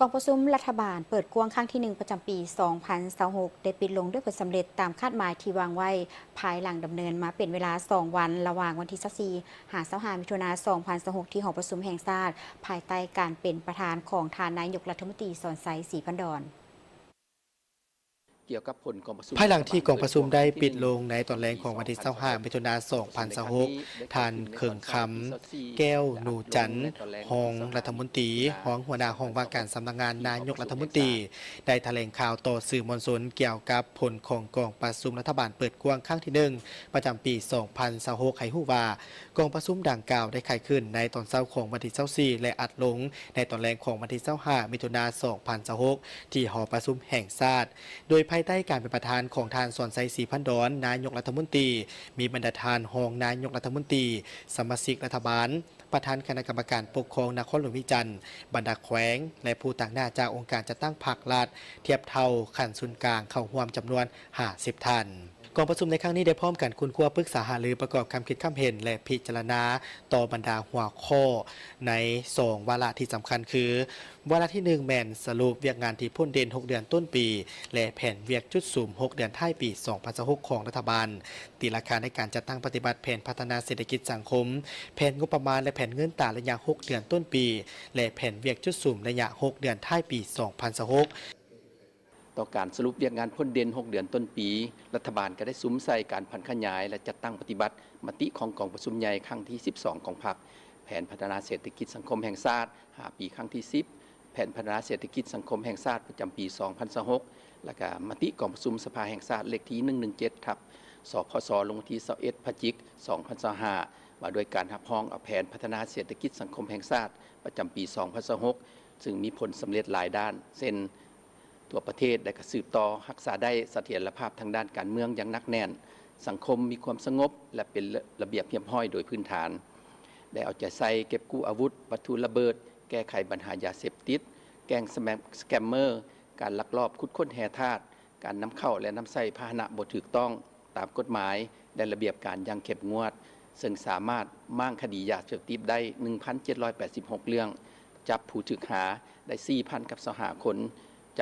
กองประชุมรัฐบาลเปิดกว้างครั้งที่ 1 ประจำปี 2026 ได้ปิดลงด้วยผลสำเร็จตามคาดหมายที่วางไว้ภายหลังดำเนินมาเป็นเวลา 2 วันระหว่างวันที่ 24 หา 25 มิถุนายน 2026 ที่หอประชุมแห่งชาติภายใต้การเป็นประธานของทานนายกรัฐมนตรีสอนไซศรีพันดอนเกี่ยวกับผลกองประชุมภายหลังที่กองประชุมได้ปิดลงในตอนแรกของวันที่25มิถุนายน 2026 ท่านเขิงคำแก้วหนูจันทร์รองรัฐมนตรีรองหัวหน้าห้องว่าการสำนักงานนายกรัฐมนตรีได้แถลงข่าวต่อสื่อมวลชนเกี่ยวกับผลของกองประชุมรัฐบาลเปิดกว้างครั้งที่ 1 ประจำปี 2026 ให้ฮู้ว่ากองประชุมดังกล่าวได้ขายขึ้นในตอนเช้าของวันที่24และอัดลงในตอนแรกของวันที่25มิถุนายน 2026 ที่หอประชุมแห่งชาติโดยภายใต้การเป็นประธานของทานสอนไซศรีพันดอนนายกรัฐมนตรีมีบรรดาทานรองนายกรัฐมนตรีสมาชิกรัฐบาลประธานคณะกรรมการปกครองนครหลวงวิจันทร์บรรดาแขวงและผู้ต่างหน้าจากองค์การจัดตั้งพรรครัฐเทียบเท่าขันศูนย์กลางเข้าร่วมจำนวน50ท่านกองประชุมในครั้งนี้ได้พร้อมกันคุณครัวปรึกษาหารือประกอบคำคิดคำเห็นและพิจารณาต่อบรรดาหัวข้อใน2วาระที่สำคัญคือวาระที่1แม่นสรุปเวียกงานที่พ้นเด่น6 เดือนต้นปีและแผนเวียกจุดสูม6 เดือนท้ายปี2026ของรัฐบาลตีราคาในการจัดตั้งปฏิบัติแผนพัฒนาเศรษฐกิจสังคมแผนงบประมาณและแผนเงินตราระยะ6 เดือนต้นปีและแผนเวียกจุดสูมระยะ6 เดือนท้ายปี2026ต่อการสรุปเรียกงานพ้นเด่น6 เดือนต้นปีรัฐบาลก็ได้ซุ้มใส่การพันขยายและจัดตั้งปฏิบัติมติของกองประชุมใหญ่ครั้งที่12ของพรรคแผนพัฒนาเศรษฐกิจสังคมแห่งชาติ5ปีครั้งที่10แผนพัฒนาเศรษฐกิจสังคมแห่งชาติประจำปี2026และก็มติกองประชุมสภาแห่งชาติเลขที่117ทับสพสลงวันที่21พฤศจิกายน2025ว่าด้วยการรับรองเอาแผนพัฒนาเศรษฐกิจสังคมแห่งชาติประจำปี2026ซึ่งมีผลสำเร็จหลายด้านเช่นตัวประเทศได้กระสืบต่อรักษาได้เสถียรภาพทางด้านการเมืองอย่างหนักแน่นสังคมมีความสงบและเป็นระเบียบเรียบร้อยโดยพื้นฐานได้เอาใจใส่เก็บกู้อาวุธวัตถุระเบิดแก้ไขปัญหายาเสพติดแกงสแกมเมอร์การลักลอบขุดค้นแห่ธาตุการนำเข้าและนำใส่พาหนะบ่ถูกต้องตามกฎหมายและระเบียบการอย่างเข้มงวดซึ่งสามารถมั่งคดียาเสพติดได้ 1,786 เรื่องจับผู้ถูกหาได้ 4,025 คน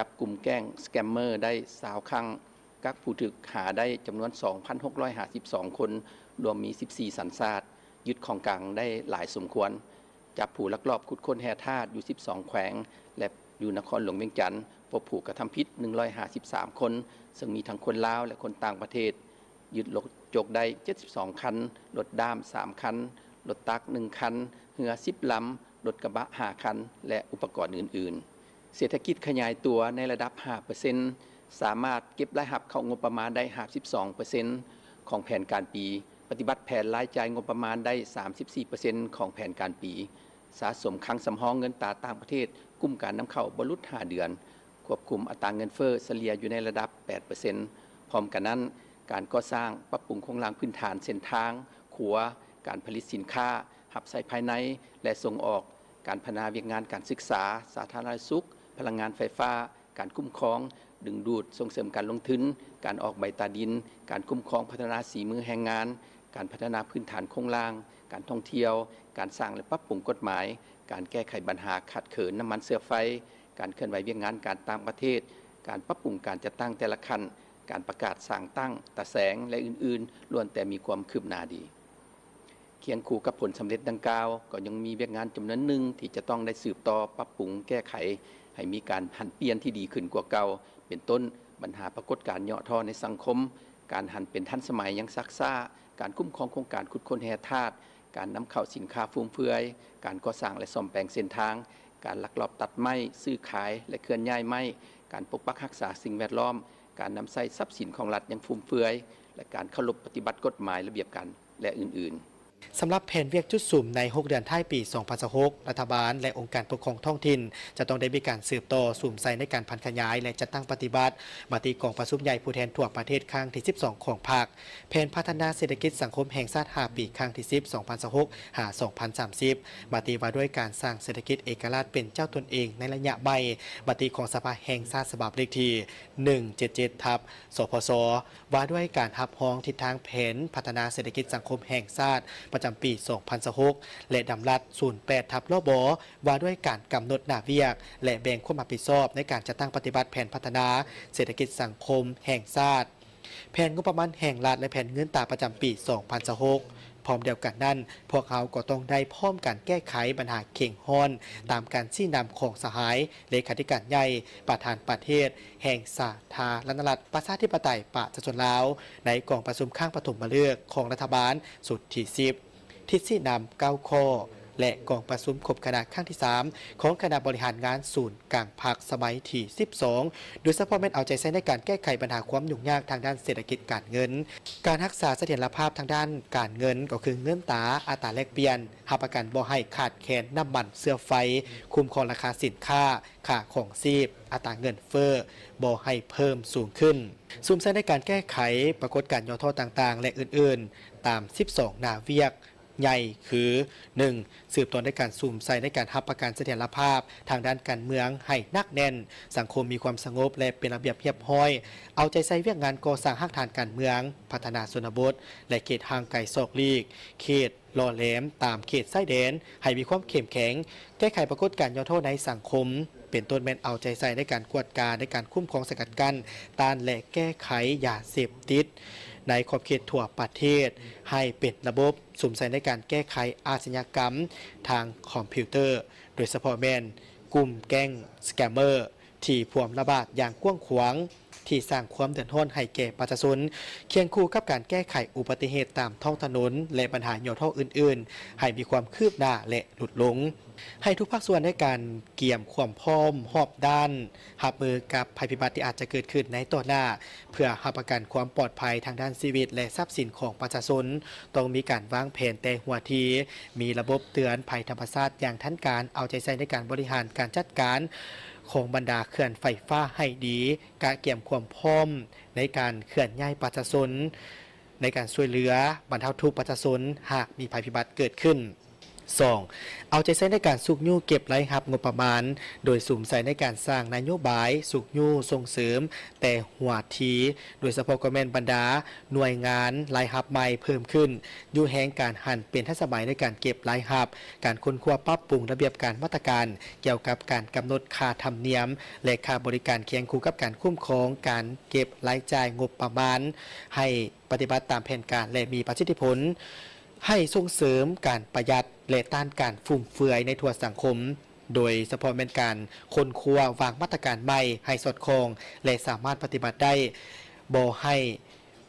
จับกลุ่มแก๊งสแกมเมอร์ได้20 ครั้งกักผู้ถูกหาได้จำนวน 2,652 คนรวมมี14สัญชาติยึดของกลางได้หลายสมควรจับผู้ลักลอบขุดค้นแห่ธาตุอยู่12แขวงและอยู่นครหลวงเวียงจันทร์พบผู้กระทำผิด153 คนซึ่งมีทั้งคนลาวและคนต่างประเทศยึดรถจกได้72 คันรถด้าม3 คันรถตัก1 คันเรือ10 ลำรถกระบะ5 คันและอุปกรณ์อื่นๆเศรษฐกิจขยายตัวในระดับ 5% สามารถเก็บรายรับเข้างบประมาณได้ 52% ของแผนการปีปฏิบัติแผนรายจ่ายงบประมาณได้ 34% ของแผนการปีสะสมคลังสำรองเงินตราต่างประเทศกุ้มการนำเข้าบรรลุ5 เดือนควบคุมอัตราเงินเฟ้อเฉลี่ยอยู่ในระดับ 8% พร้อมกันนั้นการก่อสร้างปรับปรุงโครงสร้างพื้นฐานเส้นทางขัวการผลิตสินค้าหับใส่ภายในและส่งออกการพัฒนาเวียกงานการศึกษาสาธารณสุขพลังงานไฟฟ้าการคุ้มครองดึงดูดส่งเสริมการลงทุนการออกใบตาดินการคุ้มครองพัฒนาสีมือแรงงานการพัฒนาพื้นฐานโครงสร้างการท่องเที่ยวการสร้างและปรับปรุงกฎหมายการแก้ไขปัญหาขาดเขินน้ำมันเชื้อไฟการเคลื่อนไหวเวียกงานการต่างประเทศการปรับปรุงการจัดตั้งแต่ละขั้นการประกาศสร้างตั้งตะแสงและอื่นๆล้วนแต่มีความคืบหน้าดีเคียงคู่กับผลสำเร็จดังกล่าวก็ยังมีเวียกงานจำนวนหนึ่งที่จะต้องได้สืบต่อปรับปรุงแก้ไขให้มีการหันเปลี่ยนที่ดีขึ้นกว่าเก่าเป็นต้นปัญหาปรากฏการณ์เหาะท่อในสังคมการหันเป็นทันสมัยยังซักซ่าการคุ้มครองโครงการขุดค้นแห่ธาตุการนำเข้าสินค้าฟุ่มเฟือยการก่อสร้างและซ่อมแปลงเส้นทางการลักลอบตัดไม้ซื้อขายและเคลื่อนย้ายไม้การปกปักรักษาสิ่งแวดล้อมการนำใช้ทรัพย์สินของรัฐยังฟุ่มเฟือยและการเคารพปฏิบัติกฎหมายระเบียบกันและอื่นๆสำหรับแผนเวียกจุดสุ่มใน6 เดือนท้ายปี2026รัฐบาลและองค์การปกครองท้องถิ่นจะต้องได้มีการสืบต่อสุ่มใส่ในการพันขยายและจัดตั้งปฏิบัติมติกองประชุมใหญ่ผู้แทนทั่วประเทศครั้งที่12ของพรรคแผนพัฒนาเศรษฐกิจสังคมแห่งชาติ5ปีครั้งที่10 2026 หา 2030มติว่าด้วยการสร้างเศรษฐกิจเอกราชเป็นเจ้าตนเองในระยะใหม่มติของสภาแห่งชาติฉบับเลขที่177ทับสพสว่าด้วยการรับรองทิศทางแผนพัฒนาเศรษฐกิจสังคมแห่งชาติ ประจำปี 2026 และดำรัส 08 ทับลบว่าด้วยการกำหนดหน้าเวียก และแบ่งความรับผิดชอบในการจัดตั้งปฏิบัติแผนพัฒนาเศรษฐกิจสังคมแห่งชาติแผนงบประมาณแห่งรัฐและแผนเงินตราประจำปี 2026 พร้อมเดียวกันนั้นพวกเขาก็ต้องได้พร้อมการแก้ไขปัญหาเข่งฮ้อนตามการชี้นำของสหายเลขาธิการใหญ่ประธานประเทศ แห่งสาธารณรัฐประชาธิปไตยประชาชนลาวในกองประชุมข้างปฐมฤกษ์ของรัฐบาลสุดที่ 10 ที่ชี้นำ9 ข้อและกองประชุมครบคณะครั้งที่ 3 ของคณะบริหารงานศูนย์กลางภาคสมัยที่ 12 โดยเฉพาะแม่นเอาใจใส่ในการแก้ไขปัญหาความยุ่งยากทางด้านเศรษฐกิจการเงินการรักษาเสถียรภาพทางด้านการเงินก็คือเงินตราอัตราแลกเปลี่ยนหาประกันบ่ให้ขาดแคลนน้ำมันเสื้อไฟคุ้มครองราคาสินค้าค่าของชีพอัตราเงินเฟ้อบ่ให้เพิ่มสูงขึ้นซุ่มใช้ในการแก้ไขปรากฏการณ์ย่อท่อต่างๆและอื่นๆตาม 12 หน้าเวียกใหญ่คือ 1. สืบต่อในการสุ่มใส่ในการรับประกันเสถียรภาพทางด้านการเมืองให้นักแน่นสังคมมีความสงบและเป็นระเบียบเรียบร้อยเอาใจใส่เวียกงานก่อสร้างหักฐานการเมืองพัฒนาชนบทและเขตห่างไกลซอกลีกเขตล่อแหลมตามเขตชายแดนให้มีความเข้มแข็งแก้ไขปรากฏการณ์ย่อท่อในสังคมเป็นต้นแม่นเอาใจใส่ในการกวดการในการคุ้มครองสกัดกั้นต้านและแก้ไขยาเสพติดในขอบเขตทั่วประเทศให้เป็นระบบสุ่มใส่ในการแก้ไขอาชญากรรมทางคอมพิวเตอร์โดยเฉพาะแม่นกลุ่มแก๊งสแกมเมอร์ที่พวมระบาดอย่างกว้างขวางที่สร้างความเดือดร้อนให้แก่ประชาชนเคียงคู่กับการแก้ไขอุบัติเหตุตามท้องถนนและปัญหาย่อท่ออื่นๆให้มีความคืบหน้าและหลุดลงให้ทุกภาคส่วนในการเกี่ยมความพร้อมหอบด้านรับมือกับภัยพิบัติที่อาจจะเกิดขึ้นในต่อหน้าเพื่อรับประกันความปลอดภัยทางด้านชีวิตและทรัพย์สินของประชาชนต้องมีการวางแผนแต่หัวทีมีระบบเตือนภัยธรรมชาติอย่างทันการเอาใจใส่ในการบริหารการจัดการของบรรดาเขื่อนไฟฟ้าให้ดีการเกี่ยมความพร้อมในการเคลื่อนย้ายประชาชนในการช่วยเหลือบรรเทาทุกข์ประชาชนหากมีภัยพิบัติเกิดขึ้น 2. เอาใจใส่ในการสุกยู่เก็บรายรับงบประมาณโดยสุ่มใส่ในการสร้างนโยบายสุกยู่ส่งเสริมแต่หัวทีโดยเฉพาะกระแมนบรรดาหน่วยงานรายรับใหม่เพิ่มขึ้นอยู่แห่งการหันเป็นทันสมัยในการเก็บรายรับการค้นคว้าปรับปรุงระเบียบการมาตรการเกี่ยวกับการกำหนดค่าธรรมเนียมและค่าบริการเคียงคู่กับการคุ้มครองการเก็บรายจ่ายงบประมาณให้ปฏิบัติตามแผนการและมีประสิทธิผลให้ส่งเสริมการประหยัดและต้านการฟุ่มเฟือยในทั่วสังคมโดยเฉพาะเป็นการค้นคว้าวางมาตรการใหม่ให้สอดคล้องและสามารถปฏิบัติได้บ่ให้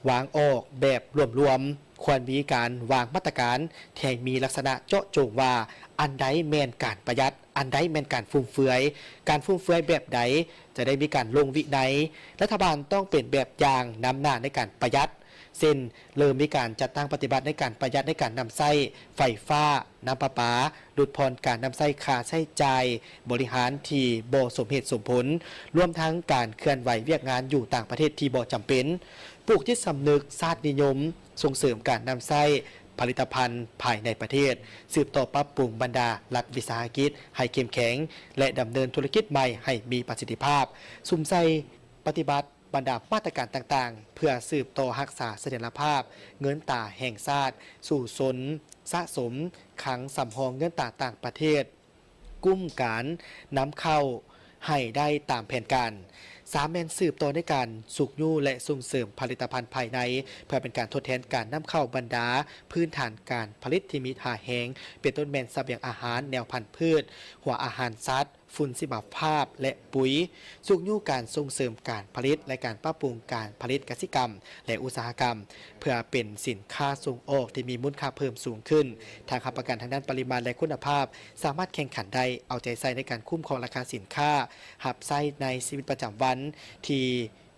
วางออกแบบรวมๆควรมีการวางมาตรการที่มีลักษณะเจาะจงว่าอันใดแม่นการประหยัดอันใดแม่นการฟุ่มเฟือยการฟุ่มเฟือยแบบใดจะได้มีการลงวินัยรัฐบาลต้องเป็นแบบอย่างนำหน้าในการประหยัดเช่นเริ่มมีการจัดตั้งปฏิบัติในการประหยัดในการนำไส้ไฟฟ้าน้ำประปาลดผ่อนการนำไส้ค่าใช้จ่ายบริหารที่บ่สมเหตุสมผลรวมทั้งการเคลื่อนไหวเวียกงานอยู่ต่างประเทศที่บ่จำเป็นปลูกจิตสำนึกชาตินิยมส่งเสริมการนำไส้ผลิตภัณฑ์ภายในประเทศสืบต่อปรับปรุงบรรดารัฐวิสาหกิจให้เข้มแข็งและดำเนินธุรกิจใหม่ให้มีประสิทธิภาพซุ่มใส่ปฏิบัติบรรดามาตรการต่างๆเพื่อสืบต่อรักษาเสถียรภาพเงินตราแห่งชาติสู่สนสะสมขังสำรองเงินตราต่างประเทศกุ้มการนำเข้าให้ได้ตามแผนการ3แม่นสืบต่อในการสุกยู่และส่งเสริมผลิตภัณฑ์ภายในเพื่อเป็นการทดแทนการนำเข้าบรรดาพื้นฐานการผลิตที่มีท่าแหงเป็นต้นแม่นเสบียงอาหารแนวพันธุ์พืชหัวอาหารสัตว์ฝุ่นสิบภาพและปุ๋ยสุกยู่การส่งเสริมการผลิตและการปรับปรุงการผลิตกสิกรรมและอุตสาหกรรมเพื่อเป็นสินค้าส่งออกที่มีมูลค่าเพิ่มสูงขึ้นทางค้าประกันทางด้านปริมาณและคุณภาพสามารถแข่งขันได้เอาใจใส่ในการคุ้มครองราคาสินค้าหับไส้ในชีวิตประจำวันที่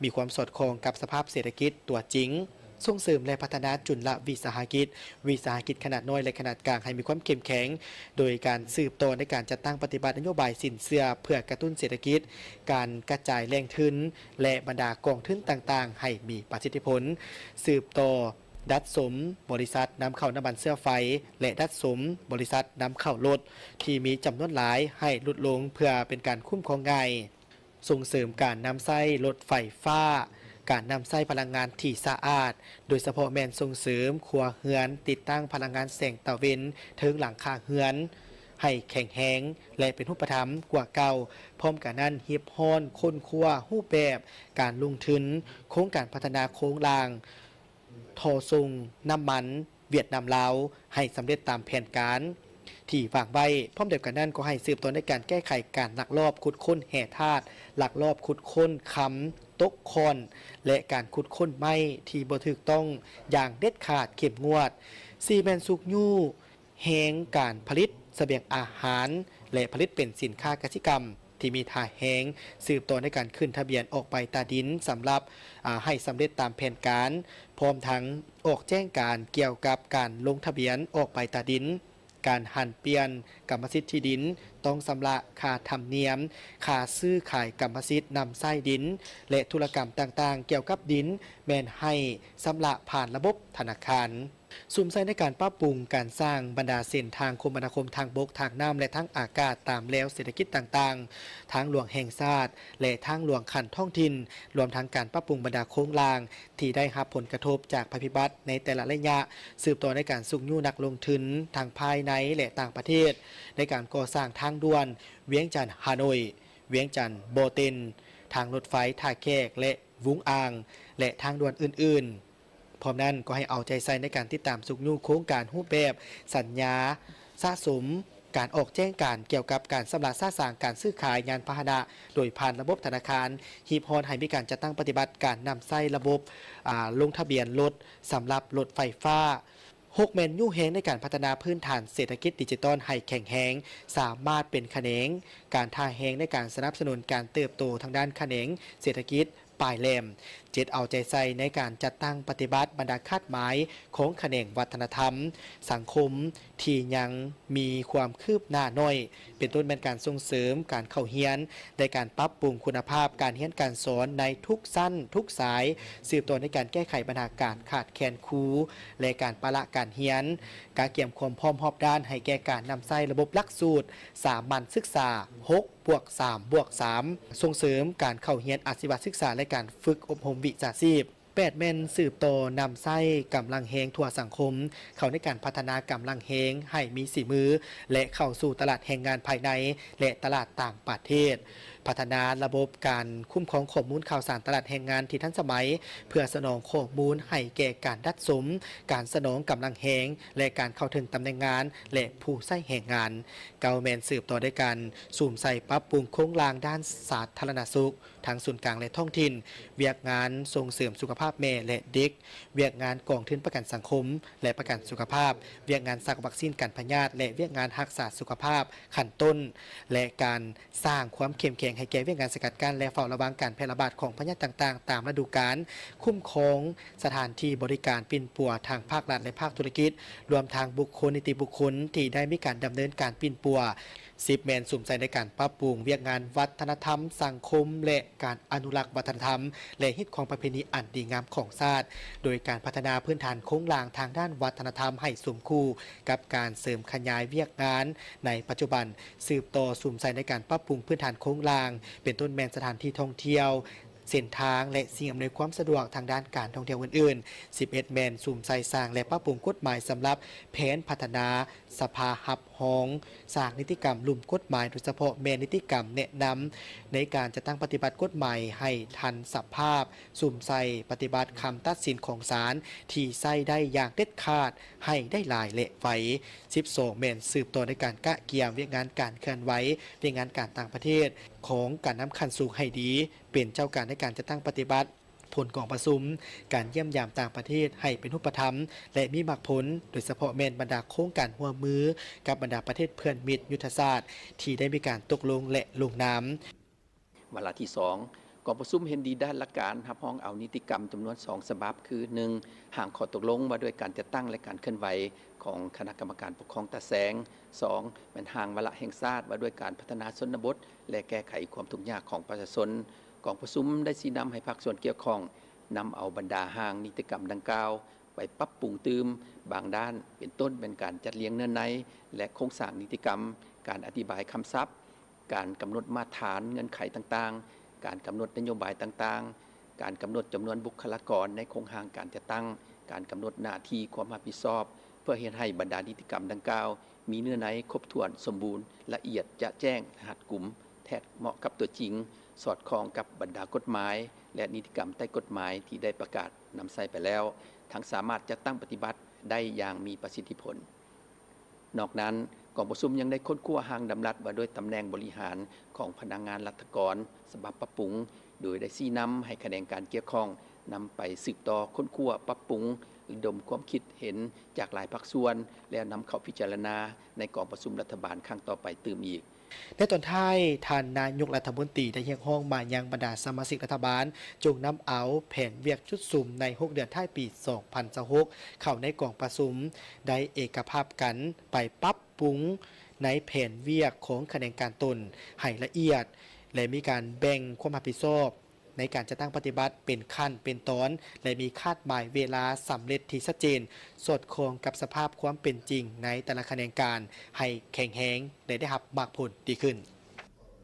มีความสอดคล้องกับสภาพเศรษฐกิจตัวจริงส่งเสริมและพัฒนาจุลวิสาหกิจขนาดน้อยและขนาดกลางให้มีความเข้มแข็งโดยการสืบต่อในการจัดตั้งปฏิบัตินโยบายสินเชื่อเพื่อกระตุ้นเศรษฐกิจการกระจายแรงทุนและบรรดากองทุนต่างๆให้มีประสิทธิผลสืบต่อดัดสมบริษัทนำเข้าน้ำมันเสื้อไฟและดัดสมบริษัทนำเข้ารถที่มีจำนวนหลายให้ลดลงเพื่อเป็นการคุ้มครองง่ายส่งเสริมการนำไส้รถไฟฟ้า การนำใช้พลังงานที่สะอาดโดยเฉพาะแม่นส่งเสริมครัวเรือนติดตั้งพลังงานแสงตะเวนถึงหลังคาเรือนให้แข็งแรงและเป็นรูปธรรมกว่าเก่าพร้อมกันนั้นเฮียบฮ้อนค้นคว้ารูปแบบการลงทุนโครงการพัฒนาโครงรางทอซุงน้ำมันเวียดนามลาวให้สำเร็จตามแผนการที่วางไว้พร้อมเดียวกันนั้นก็ให้สืบต่อในการแก้ไขการลักลอบขุดค้นแห่ธาตุลักลอบขุดค้นค้ำตกคอนและการขุดค้นไม้ที่บ่ถูกต้องอย่างเด็ดขาดเข้มงวดซีแมนสุกยู่แหงการผลิตเสบียงอาหารและผลิตเป็นสินค้าเกษตรกรรมที่มีท่าแหงสืบต่อในการขึ้นทะเบียนออกใบตาดินสำหรับให้สำเร็จตามแผนการพร้อมทั้งออกแจ้งการเกี่ยวกับการลงทะเบียนออกใบตาดินการหันเปลี่ยนกรรมสิทธิ์ที่ดินต้องชำระค่าธรรมเนียมค่าซื้อขายกรรมสิทธิ์นำไส้ดินและธุรกรรมต่างๆเกี่ยวกับดินแม่นให้ชำระผ่านระบบธนาคารสุ่มใส่ในการปรับปรุงการสร้างบรรดาเส้นทางคมนาคมทางบกทางน้ำและทางอากาศตามแนวเศรษฐกิจต่างๆทางหลวงแห่งชาติและทางหลวงคันท้องถิ่นรวมทั้งการปรับปรุงบรรดาโครงรางที่ได้รับผลกระทบจากภัยพิบัติในแต่ละระยะสืบต่อในการสุกยู่นักลงทุนทางภายในและต่างประเทศในการก่อสร้างทางด่วนเวียงจันทร์ฮานอยเวียงจันทร์โบเตนทางรถไฟท่าแขกและวุ้งอางและทางด่วนอื่นๆพร้อมนั้นก็ให้เอาใจใส่ในการติดตามสุกยู่โครงการรูปแบบสัญญาสะสมการออกแจ้งการเกี่ยวกับการสำระสร้างการซื้อขายยานพาหนะโดยผ่านระบบธนาคารฮีพรให้มีการจัดตั้งปฏิบัติการนำใช้ระบบลงทะเบียนรถสำหรับรถไฟฟ้า6 แมนยูแฮงในการพัฒนาพื้นฐานเศรษฐกิจดิจิทัลให้แข็งแรงสามารถเป็นแขนงการท่าแฮงในการสนับสนุนการเติบโตทางด้านแขนงเศรษฐกิจปลายแหลมเจ็ดเอาใจใส่ในการจัดตั้งปฏิบัติบรรดาคาดหมายของแขนงวัฒนธรรมสังคมที่ยังมีความคืบหน้าน้อยเป็นต้นเป็นการส่งเสริมการเข้าเรียนในการปรับปรุงคุณภาพการเรียนการสอนในทุกสั้นทุกสายสืบต่อในการแก้ไขปัญหาการขาดแคลนครูและการปะละการเรียนการเกี่ยมความพร้อมรอบด้านให้แก่การนำใช้ระบบหลักสูตรสามัญศึกษา6+3+3ส่งเสริมการเข้าเรียนอาชีวศึกษาและการฝึกอบรมวิชาชีพ8 แม่นสืบโตนำไส้กำลังแหงทั่วสังคมเข้าในการพัฒนากำลังแหงให้มีสีมือและเข้าสู่ตลาดแรงงานภายในและตลาดต่างประเทศพัฒนาระบบการคุ้มครองข้อมูลข่าวสารตลาดแรงงานที่ทันสมัยเพื่อสนองข้อมูลให้แก่การดัดสมการสนองกำลังแหงและการเข้าถึงตำแหน่งงานและผู้ใช้แรงงานเกาแมนสืบต่อด้วยกันสุ่มใส่ปรับปรุงโครงรางด้านสาธารณสุขทั้งส่วนกลางและท้องถิ่นเวียกงานส่งเสริมสุขภาพแม่และเด็กเวียกงานกองทุนประกันสังคมและประกันสุขภาพเวียกงานสักวัคซีนกันพยาธิและเวียกงานรักษาสุขภาพขั้นต้นและการสร้างความเข้มแข็งให้แก่เวียกงานสกัดกั้นและเฝ้าระวังการแพร่ระบาดของพยาธิต่างๆตามฤดูกาลคุ้มครองสถานที่บริการปิ่นปัวทางภาครัฐและภาคธุรกิจรวมทางบุคคลนิติบุคคลที่ได้มีการดำเนินการปิ่นปัว10 แมนสุ่มใจในการปรับปรุงเวียกงานวัฒนธรรมสังคมและการอนุรักษ์วัฒนธรรมและฮิตของประเพณีอันดีงามของชาติโดยการพัฒนาพื้นฐานโครงรางทางด้านวัฒนธรรมให้สมคู่กับการเสริมขยายเวียกงานในปัจจุบันสืบต่อสุ่มใจในการปรับปรุงพื้นฐานโครงรางเป็นต้นแมนสถานที่ท่องเที่ยวเส้นทางและสิ่งอำนวยความสะดวกทางด้านการท่องเที่ยวอื่นๆ11 แมนสุ่มใส่สร้างและปรับปรุงกฎหมายสำหรับแผนพัฒนาสภาหับห้องสร้างนิติกรรมลุ่มกฎหมายโดยเฉพาะแมนนิติกรรมแนะนำในการจะตั้งปฏิบัติกฎหมายให้ทันสภาพสุ่มใส่ปฏิบัติคำตัดสินของศาลที่ใส่ได้อย่างเด็ดขาดให้ได้หลายเละไฟ12 แมนสืบต่อในการกะเกี่ยมเวียกงานการเคลื่อนไหวเวียกงานการต่างประเทศของการนำคันสู่ให้ดีเป็นเจ้าการในการจะตั้งปฏิบัติผลของประชุมการเยี่ยมยามต่างประเทศให้เป็นรูปธรรมและมีมรรคผลโดยเฉพาะแมนบรรดาโครงการหัวมือกับบรรดาประเทศเพื่อนมิตรยุทธศาสตร์ที่ได้มีการตกลงและลงนามวาระที่2กองประชุมเห็นดีด้านหลักการรับรองเอานิติกรรมจำนวน2ฉบับคือ 1. ห่างข้อตกลงว่าด้วยการจัดตั้งและการเคลื่อนไหวของคณะกรรมการปกครองตาแสง 2. เป็นห่างวาระแห่งชาติว่าด้วยการพัฒนาชนบทและแก้ไขความทุกข์ยากของประชาชนกองประชุมได้ชี้นำให้ภาคส่วนเกี่ยวข้องนำเอาบรรดาห่างนิติกรรมดังกล่าวไปปรับปรุงเติมบางด้านเป็นต้นเป็นการจัดเรียงเนื้อในและโครงสร้างนิติกรรมการอธิบายคำศัพท์การกำหนดมาตรฐานเงื่อนไขต่างๆการกำหนดนโยบายต่างๆ การกำหนดจำนวนบุคลากรในโครงสร้างการจัดตั้งการกำหนดหน้าที่ความรับผิดชอบเพื่อเฮ็ดให้บรรดานิติกรรมดังกล่าวมีเนื้อในครบถ้วนสมบูรณ์ละเอียดจะแจ้งหัดกลุ่มแท้เหมาะกับตัวจริงสอดคล้องกับบรรดากฎหมายและนิติกรรมใต้กฎหมายที่ได้ประกาศนำใช้ไปแล้วทั้งสามารถจัดตั้งปฏิบัติได้อย่างมีประสิทธิผลนอกนั้นกองประชุมยังได้ค้นคว้าหางดำรัดว่าโดยตำแหน่งบริหารของพนักงานรัฐกรฉบับปรับปรุงโดยได้ชี้นำให้แขนงการเกี่ยวข้องนำไปสืบต่อค้นคว้าปรับปรุงระดมความคิดเห็นจากหลายภาคส่วนแล้วนำเข้าพิจารณาในกองประชุมรัฐบาลครั้งต่อไปตื่มอีกในตอนท้ายท่านนายกรัฐมนตรีได้เรียกร้องมายังบรรดาสมาชิกรัฐบาลจงนำเอาแผนเวียกชุดซุ่มใน6เดือนท้ายปี2026เข้าในกองประชุมได้เอกภาพกันไปปรับปรุงในแผนเวียกของแขนงการตนให้ละเอียดและมีการแบ่งความรับผิดชอบในการจะตั้งปฏิบัติเป็นขั้นเป็นตอนและมีคาดหมายเวลาสำเร็จที่ชัดเจนสอดคล้องกับสภาพความเป็นจริงในแต่ละแขนงการให้แข็งแรงและได้รับมากผลดีขึ้น